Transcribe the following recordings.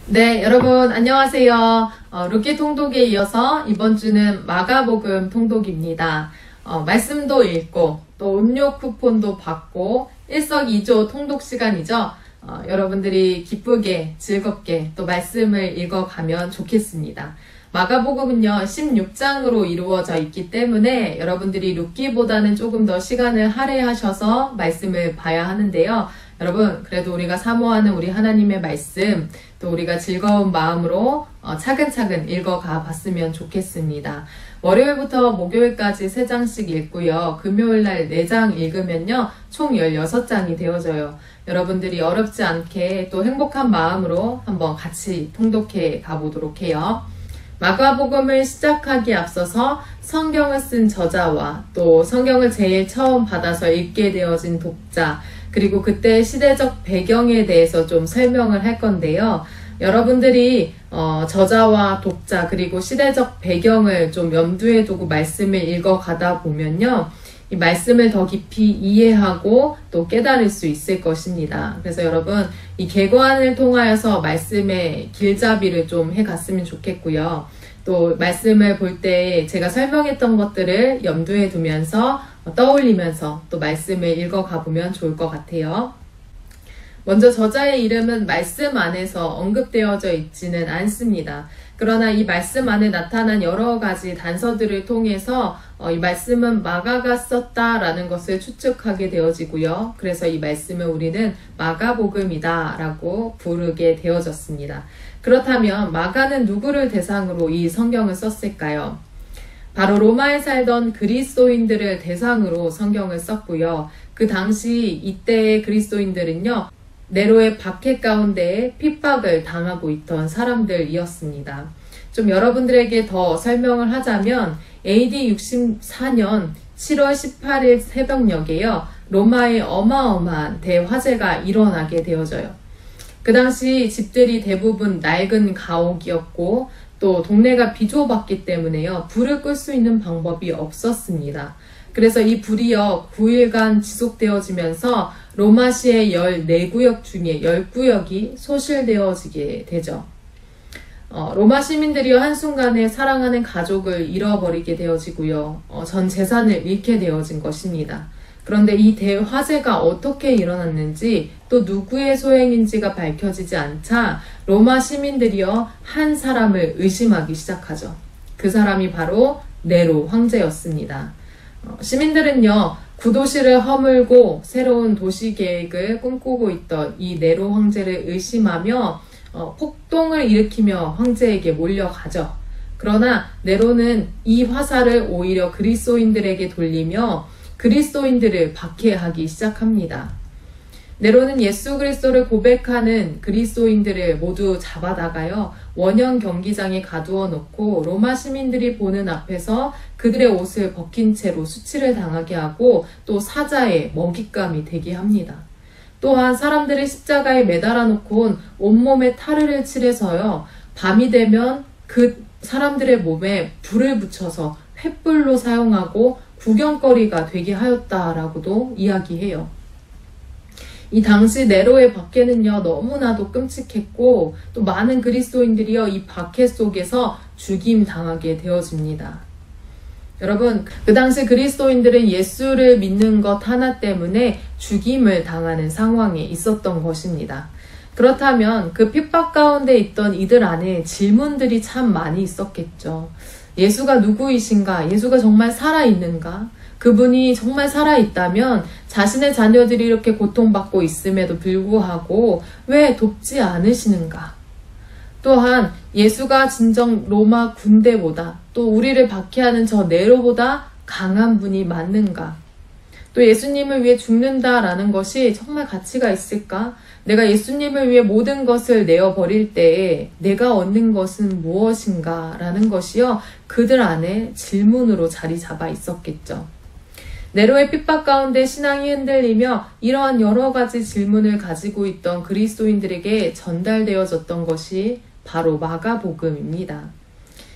네, 여러분 안녕하세요. 루키 통독에 이어서 이번 주는 마가복음 통독입니다. 말씀도 읽고 또 음료 쿠폰도 받고 일석이조 통독 시간이죠. 여러분들이 기쁘게 즐겁게 또 말씀을 읽어가면 좋겠습니다. 마가복음은요 16장으로 이루어져 있기 때문에 여러분들이 루키보다는 조금 더 시간을 할애하셔서 말씀을 봐야 하는데요. 여러분 그래도 우리가 사모하는 우리 하나님의 말씀 또 우리가 즐거운 마음으로 차근차근 읽어가 봤으면 좋겠습니다. 월요일부터 목요일까지 3장씩 읽고요. 금요일날 4장 읽으면요. 총 16장이 되어져요. 여러분들이 어렵지 않게 또 행복한 마음으로 한번 같이 통독해 가보도록 해요. 마가복음을 시작하기에 앞서서 성경을 쓴 저자와 또 성경을 제일 처음 받아서 읽게 되어진 독자 그리고 그때 시대적 배경에 대해서 좀 설명을 할 건데요. 여러분들이 저자와 독자 그리고 시대적 배경을 좀 염두에 두고 말씀을 읽어가다 보면요. 이 말씀을 더 깊이 이해하고 또 깨달을 수 있을 것입니다. 그래서 여러분 이 개관을 통하여서 말씀의 길잡이를 좀 해갔으면 좋겠고요. 또 말씀을 볼 때 제가 설명했던 것들을 염두에 두면서 떠올리면서 또 말씀을 읽어가 보면 좋을 것 같아요. 먼저 저자의 이름은 말씀 안에서 언급되어져 있지는 않습니다. 그러나 이 말씀 안에 나타난 여러 가지 단서들을 통해서 이 말씀은 마가가 썼다라는 것을 추측하게 되어지고요. 그래서 이 말씀을 우리는 마가복음이다 라고 부르게 되어졌습니다. 그렇다면 마가는 누구를 대상으로 이 성경을 썼을까요? 바로 로마에 살던 그리스도인들을 대상으로 성경을 썼고요. 그 당시 이때의 그리스도인들은요. 네로의 박해 가운데 핍박을 당하고 있던 사람들이었습니다. 좀 여러분들에게 더 설명을 하자면 AD 64년 7월 18일 새벽녘에요. 로마에 어마어마한 대화재가 일어나게 되어져요. 그 당시 집들이 대부분 낡은 가옥이었고 또 동네가 비좁았기 때문에요. 불을 끌 수 있는 방법이 없었습니다. 그래서 이 불이요 9일간 지속되어지면서 로마시의 14구역 중에 10구역이 소실되어지게 되죠. 로마 시민들이요 한순간에 사랑하는 가족을 잃어버리게 되어지고요. 전 재산을 잃게 되어진 것입니다. 그런데 이 대화재가 어떻게 일어났는지 또 누구의 소행인지가 밝혀지지 않자 로마 시민들이요 한 사람을 의심하기 시작하죠. 그 사람이 바로 네로 황제였습니다. 시민들은요 구도시를 허물고 새로운 도시 계획을 꿈꾸고 있던 이 네로 황제를 의심하며 폭동을 일으키며 황제에게 몰려가죠. 그러나 네로는 이 화살을 오히려 그리스도인들에게 돌리며 그리스도인들을 박해하기 시작합니다. 네로는 예수 그리스도를 고백하는 그리스도인들을 모두 잡아다가요 원형 경기장에 가두어 놓고 로마 시민들이 보는 앞에서 그들의 옷을 벗긴 채로 수치를 당하게 하고 또 사자의 먹잇감이 되게 합니다. 또한 사람들을 십자가에 매달아 놓고 온몸에 타르를 칠해서요 밤이 되면 그 사람들의 몸에 불을 붙여서 횃불로 사용하고 구경거리가 되게 하였다라고도 이야기해요. 이 당시 네로의 박해는요 너무나도 끔찍했고 또 많은 그리스도인들이요 이 박해 속에서 죽임 당하게 되어집니다. 여러분 그 당시 그리스도인들은 예수를 믿는 것 하나 때문에 죽임을 당하는 상황에 있었던 것입니다. 그렇다면 그 핍박 가운데 있던 이들 안에 질문들이 참 많이 있었겠죠. 예수가 누구이신가? 예수가 정말 살아있는가? 그분이 정말 살아있다면 자신의 자녀들이 이렇게 고통받고 있음에도 불구하고 왜 돕지 않으시는가? 또한 예수가 진정 로마 군대보다 또 우리를 박해하는 저 네로보다 강한 분이 맞는가? 또 예수님을 위해 죽는다라는 것이 정말 가치가 있을까? 내가 예수님을 위해 모든 것을 내어버릴 때에 내가 얻는 것은 무엇인가? 라는 것이요 그들 안에 질문으로 자리 잡아 있었겠죠. 네로의 핍박 가운데 신앙이 흔들리며 이러한 여러 가지 질문을 가지고 있던 그리스도인들에게 전달되어졌던 것이 바로 마가복음입니다.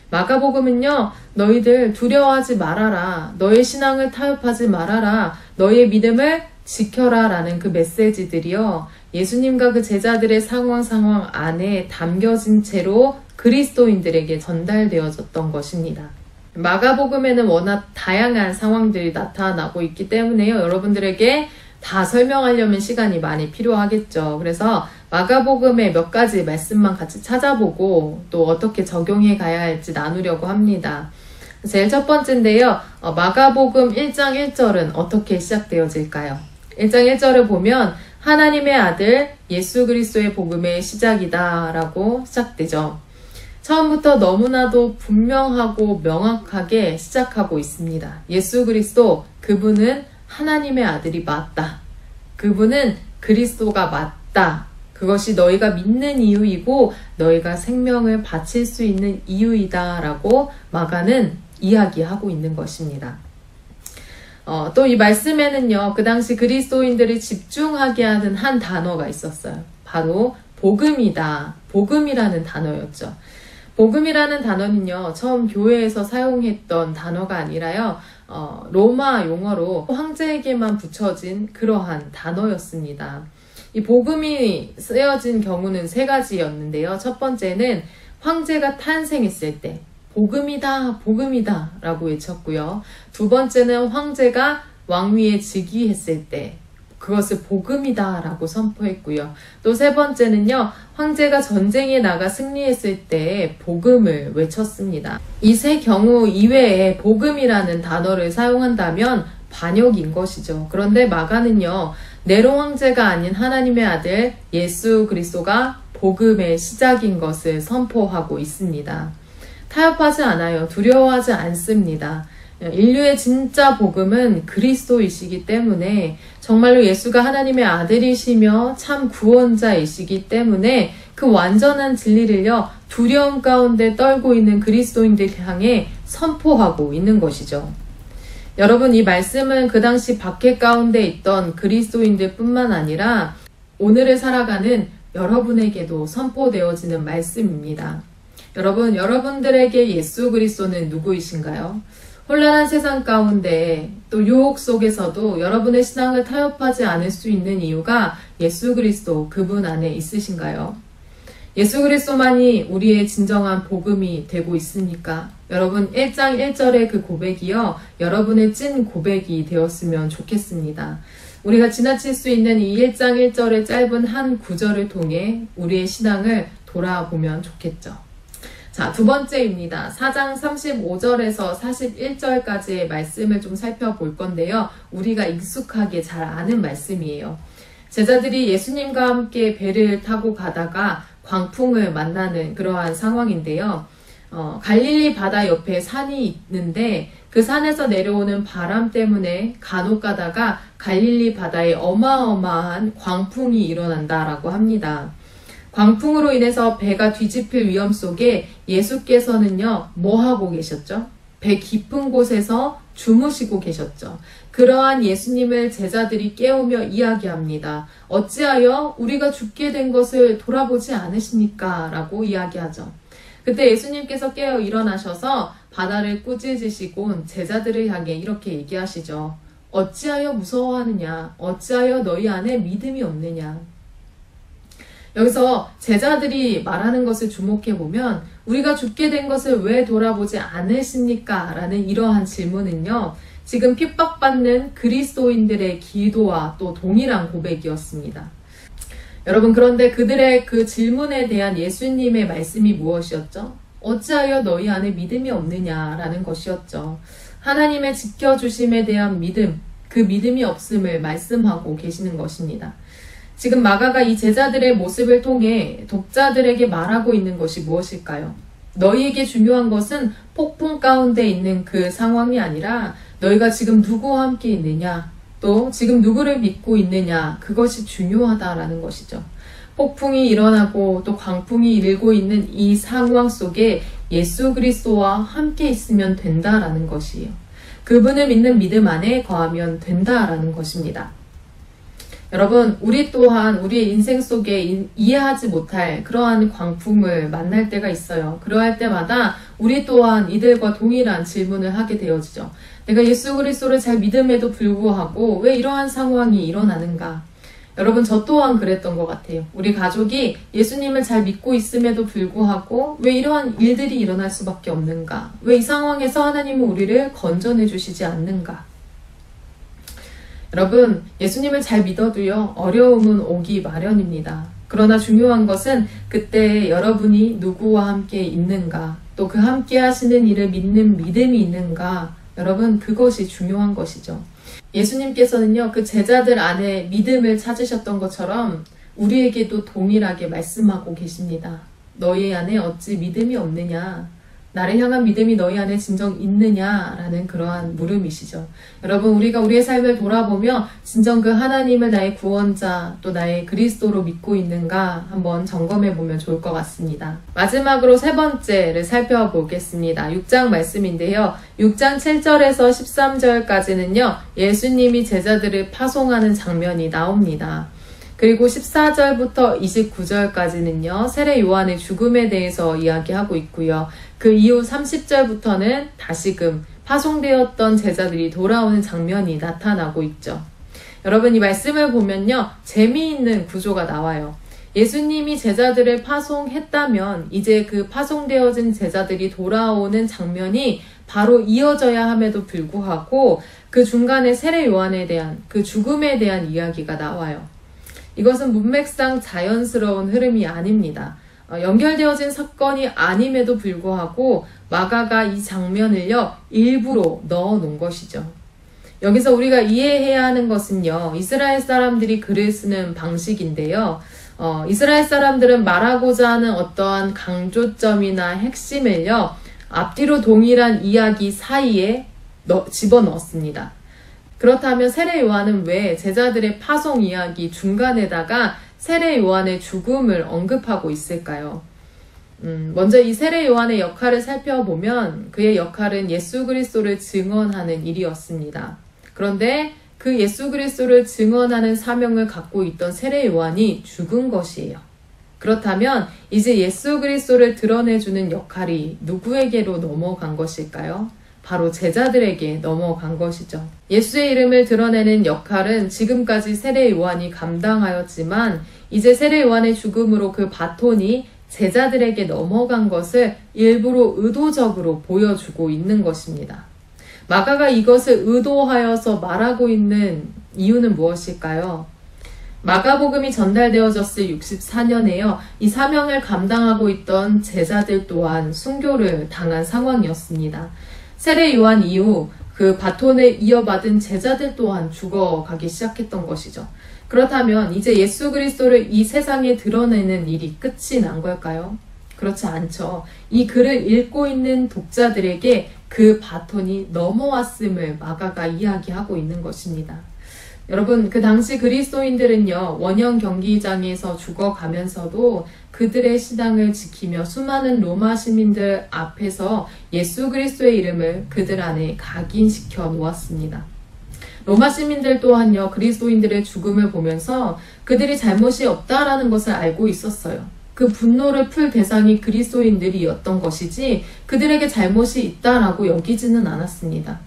마가복음은요 너희들 두려워하지 말아라. 너의 신앙을 타협하지 말아라. 너의 믿음을 지켜라 라는 그 메시지들이요. 예수님과 그 제자들의 상황 안에 담겨진 채로 그리스도인들에게 전달되어졌던 것입니다. 마가복음에는 워낙 다양한 상황들이 나타나고 있기 때문에요. 여러분들에게 다 설명하려면 시간이 많이 필요하겠죠. 그래서 마가복음의 몇 가지 말씀만 같이 찾아보고 또 어떻게 적용해 가야 할지 나누려고 합니다. 제일 첫 번째인데요. 마가복음 1장 1절은 어떻게 시작되어질까요? 1장 1절을 보면 하나님의 아들 예수 그리스도의 복음의 시작이다 라고 시작되죠. 처음부터 너무나도 분명하고 명확하게 시작하고 있습니다. 예수 그리스도, 그분은 하나님의 아들이 맞다. 그분은 그리스도가 맞다. 그것이 너희가 믿는 이유이고 너희가 생명을 바칠 수 있는 이유이다 라고 마가는 이야기하고 있는 것입니다. 또 이 말씀에는요, 그 당시 그리스도인들이 집중하게 하는 한 단어가 있었어요. 바로 복음이다. 복음이라는 단어였죠. 복음이라는 단어는요, 처음 교회에서 사용했던 단어가 아니라요, 로마 용어로 황제에게만 붙여진 그러한 단어였습니다. 이 복음이 쓰여진 경우는 세 가지였는데요. 첫 번째는 황제가 탄생했을 때, 복음이다, 복음이다 라고 외쳤고요. 두 번째는 황제가 왕위에 즉위했을 때, 그것을 복음이다 라고 선포했고요. 또 세 번째는요, 황제가 전쟁에 나가 승리했을 때 복음을 외쳤습니다. 이 세 경우 이외에 복음이라는 단어를 사용한다면 반역인 것이죠. 그런데 마가는요, 네로 황제가 아닌 하나님의 아들 예수 그리스도가 복음의 시작인 것을 선포하고 있습니다. 타협하지 않아요. 두려워하지 않습니다. 인류의 진짜 복음은 그리스도이시기 때문에 정말로 예수가 하나님의 아들이시며 참 구원자이시기 때문에 그 완전한 진리를요, 두려움 가운데 떨고 있는 그리스도인들 향해 선포하고 있는 것이죠. 여러분, 이 말씀은 그 당시 박해 가운데 있던 그리스도인들 뿐만 아니라 오늘을 살아가는 여러분에게도 선포되어지는 말씀입니다. 여러분, 여러분들에게 예수 그리스도는 누구이신가요? 혼란한 세상 가운데 또 유혹 속에서도 여러분의 신앙을 타협하지 않을 수 있는 이유가 예수 그리스도 그분 안에 있으신가요? 예수 그리스도만이 우리의 진정한 복음이 되고 있습니까? 여러분, 1장 1절의 그 고백이요, 여러분의 찐 고백이 되었으면 좋겠습니다. 우리가 지나칠 수 있는 이 1장 1절의 짧은 한 구절을 통해 우리의 신앙을 돌아보면 좋겠죠. 자, 두 번째입니다. 4장 35절에서 41절까지의 말씀을 좀 살펴볼 건데요. 우리가 익숙하게 잘 아는 말씀이에요. 제자들이 예수님과 함께 배를 타고 가다가 광풍을 만나는 그러한 상황인데요. 갈릴리 바다 옆에 산이 있는데 그 산에서 내려오는 바람 때문에 간혹 가다가 갈릴리 바다에 어마어마한 광풍이 일어난다라고 합니다. 광풍으로 인해서 배가 뒤집힐 위험 속에 예수께서는요, 뭐 하고 계셨죠? 배 깊은 곳에서 주무시고 계셨죠. 그러한 예수님을 제자들이 깨우며 이야기합니다. 어찌하여 우리가 죽게 된 것을 돌아보지 않으십니까? 라고 이야기하죠. 그때 예수님께서 깨어 일어나셔서 바다를 꾸짖으시고 제자들을 향해 이렇게 얘기하시죠. 어찌하여 무서워하느냐? 어찌하여 너희 안에 믿음이 없느냐? 여기서 제자들이 말하는 것을 주목해보면 우리가 죽게 된 것을 왜 돌아보지 않으십니까? 라는 이러한 질문은요, 지금 핍박받는 그리스도인들의 기도와 또 동일한 고백이었습니다. 여러분, 그런데 그들의 그 질문에 대한 예수님의 말씀이 무엇이었죠? 어찌하여 너희 안에 믿음이 없느냐라는 것이었죠. 하나님의 지켜주심에 대한 믿음, 그 믿음이 없음을 말씀하고 계시는 것입니다. 지금 마가가 이 제자들의 모습을 통해 독자들에게 말하고 있는 것이 무엇일까요? 너희에게 중요한 것은 폭풍 가운데 있는 그 상황이 아니라 너희가 지금 누구와 함께 있느냐, 또 지금 누구를 믿고 있느냐, 그것이 중요하다라는 것이죠. 폭풍이 일어나고 또 광풍이 일고 있는 이 상황 속에 예수 그리스도와 함께 있으면 된다라는 것이에요. 그분을 믿는 믿음 안에 거하면 된다라는 것입니다. 여러분, 우리 또한 우리의 인생 속에 이해하지 못할 그러한 광풍을 만날 때가 있어요. 그러할 때마다 우리 또한 이들과 동일한 질문을 하게 되어지죠. 내가 예수 그리스도를 잘 믿음에도 불구하고 왜 이러한 상황이 일어나는가? 여러분, 저 또한 그랬던 것 같아요. 우리 가족이 예수님을 잘 믿고 있음에도 불구하고 왜 이러한 일들이 일어날 수밖에 없는가? 왜 이 상황에서 하나님은 우리를 건져내 주시지 않는가? 여러분, 예수님을 잘 믿어도요, 어려움은 오기 마련입니다. 그러나 중요한 것은 그때 여러분이 누구와 함께 있는가, 또 그 함께 하시는 일을 믿는 믿음이 있는가, 여러분, 그것이 중요한 것이죠. 예수님께서는요, 그 제자들 안에 믿음을 찾으셨던 것처럼 우리에게도 동일하게 말씀하고 계십니다. 너희 안에 어찌 믿음이 없느냐? 나를 향한 믿음이 너희 안에 진정 있느냐라는 그러한 물음이시죠. 여러분, 우리가 우리의 삶을 돌아보며 진정 그 하나님을 나의 구원자 또 나의 그리스도로 믿고 있는가 한번 점검해 보면 좋을 것 같습니다. 마지막으로 세 번째를 살펴보겠습니다. 6장 말씀인데요. 6장 7절에서 13절까지는요. 예수님이 제자들을 파송하는 장면이 나옵니다. 그리고 14절부터 29절까지는요. 세례 요한의 죽음에 대해서 이야기하고 있고요. 그 이후 30절부터는 다시금 파송되었던 제자들이 돌아오는 장면이 나타나고 있죠. 여러분, 이 말씀을 보면요. 재미있는 구조가 나와요. 예수님이 제자들을 파송했다면 이제 그 파송되어진 제자들이 돌아오는 장면이 바로 이어져야 함에도 불구하고 그 중간에 세례 요한에 대한 그 죽음에 대한 이야기가 나와요. 이것은 문맥상 자연스러운 흐름이 아닙니다. 연결되어진 사건이 아님에도 불구하고 마가가 이 장면을요, 일부러 넣어 놓은 것이죠. 여기서 우리가 이해해야 하는 것은요, 이스라엘 사람들이 글을 쓰는 방식인데요. 이스라엘 사람들은 말하고자 하는 어떠한 강조점이나 핵심을요, 앞뒤로 동일한 이야기 사이에 집어넣습니다. 그렇다면 세례 요한은 왜 제자들의 파송 이야기 중간에다가 세례 요한의 죽음을 언급하고 있을까요? 먼저 이 세례 요한의 역할을 살펴보면 그의 역할은 예수 그리스도를 증언하는 일이었습니다. 그런데 그 예수 그리스도를 증언하는 사명을 갖고 있던 세례 요한이 죽은 것이에요. 그렇다면 이제 예수 그리스도를 드러내주는 역할이 누구에게로 넘어간 것일까요? 바로 제자들에게 넘어간 것이죠. 예수의 이름을 드러내는 역할은 지금까지 세례 요한이 감당하였지만 이제 세례 요한의 죽음으로 그 바톤이 제자들에게 넘어간 것을 일부러 의도적으로 보여주고 있는 것입니다. 마가가 이것을 의도하여서 말하고 있는 이유는 무엇일까요? 마가복음이 전달되어졌을 64년에요. 이 사명을 감당하고 있던 제자들 또한 순교를 당한 상황이었습니다. 세례 요한 이후 그 바톤을 이어받은 제자들 또한 죽어가기 시작했던 것이죠. 그렇다면 이제 예수 그리스도를 이 세상에 드러내는 일이 끝이 난 걸까요? 그렇지 않죠. 이 글을 읽고 있는 독자들에게 그 바톤이 넘어왔음을 마가가 이야기하고 있는 것입니다. 여러분, 그 당시 그리스도인들은요, 원형 경기장에서 죽어가면서도 그들의 신앙을 지키며 수많은 로마 시민들 앞에서 예수 그리스도의 이름을 그들 안에 각인시켜 놓았습니다. 로마 시민들 또한요, 그리스도인들의 죽음을 보면서 그들이 잘못이 없다라는 것을 알고 있었어요. 그 분노를 풀 대상이 그리스도인들이었던 것이지 그들에게 잘못이 있다라고 여기지는 않았습니다.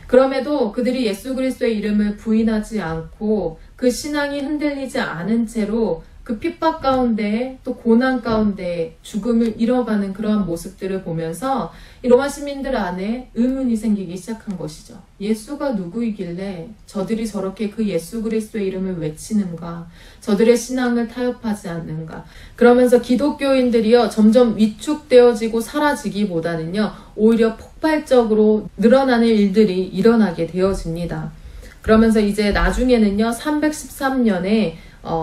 그럼에도 그들이 예수 그리스도의 이름을 부인하지 않고 그 신앙이 흔들리지 않은 채로 그 핍박 가운데 또 고난 가운데 죽음을 잃어가는 그러한 모습들을 보면서 이 로마 시민들 안에 의문이 생기기 시작한 것이죠. 예수가 누구이길래 저들이 저렇게 그 예수 그리스도의 이름을 외치는가? 저들의 신앙을 타협하지 않는가? 그러면서 기독교인들이요, 점점 위축되어지고 사라지기보다는요, 오히려 폭발적으로 늘어나는 일들이 일어나게 되어집니다. 그러면서 이제 나중에는요, 313년에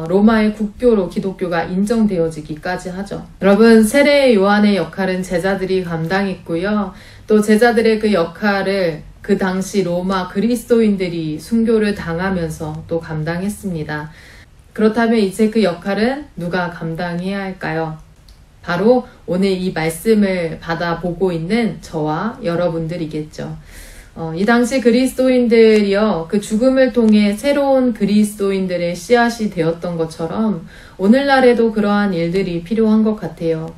로마의 국교로 기독교가 인정되어지기까지 하죠. 여러분, 세례 요한의 역할은 제자들이 감당했고요. 또 제자들의 그 역할을 그 당시 로마 그리스도인들이 순교를 당하면서 또 감당했습니다. 그렇다면 이제 그 역할은 누가 감당해야 할까요? 바로 오늘 이 말씀을 받아보고 있는 저와 여러분들이겠죠. 이 당시 그리스도인들이요, 그 죽음을 통해 새로운 그리스도인들의 씨앗이 되었던 것처럼 오늘날에도 그러한 일들이 필요한 것 같아요.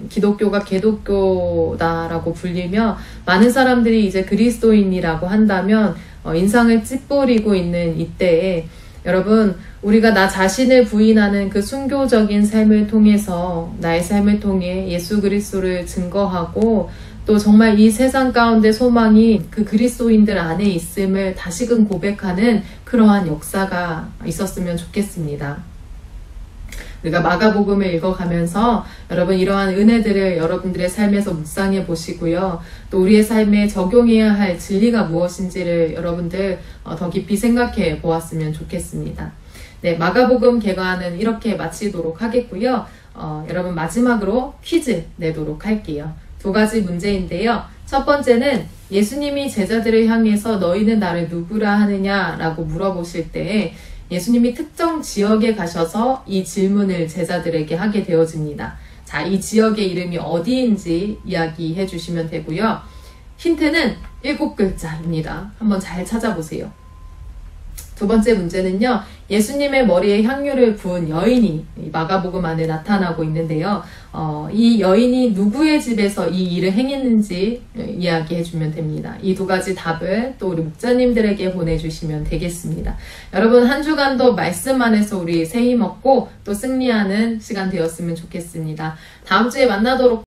기독교가 개독교다라고 불리며 많은 사람들이 이제 그리스도인이라고 한다면 인상을 찌푸리고 있는 이때에 여러분, 우리가 나 자신을 부인하는 그 순교적인 삶을 통해서 나의 삶을 통해 예수 그리스도를 증거하고 또 정말 이 세상 가운데 소망이 그 그리스도인들 안에 있음을 다시금 고백하는 그러한 역사가 있었으면 좋겠습니다. 우리가 마가복음을 읽어가면서 여러분 이러한 은혜들을 여러분들의 삶에서 묵상해 보시고요. 또 우리의 삶에 적용해야 할 진리가 무엇인지를 여러분들 더 깊이 생각해 보았으면 좋겠습니다. 네, 마가복음 개관은 이렇게 마치도록 하겠고요. 여러분 마지막으로 퀴즈 내도록 할게요. 2가지 문제인데요. 첫 번째는 예수님이 제자들을 향해서 너희는 나를 누구라 하느냐 라고 물어보실 때 예수님이 특정 지역에 가셔서 이 질문을 제자들에게 하게 되어집니다. 자, 이 지역의 이름이 어디인지 이야기해 주시면 되고요. 힌트는 7글자입니다. 한번 잘 찾아보세요. 2번째 문제는요. 예수님의 머리에 향유를 부은 여인이 마가복음 안에 나타나고 있는데요. 이 여인이 누구의 집에서 이 일을 행했는지 이야기해 주면 됩니다. 이 2가지 답을 또 우리 목자님들에게 보내주시면 되겠습니다. 여러분 한 주간도 말씀 안에서 우리 새 힘 얻고 또 승리하는 시간 되었으면 좋겠습니다. 다음 주에 만나도록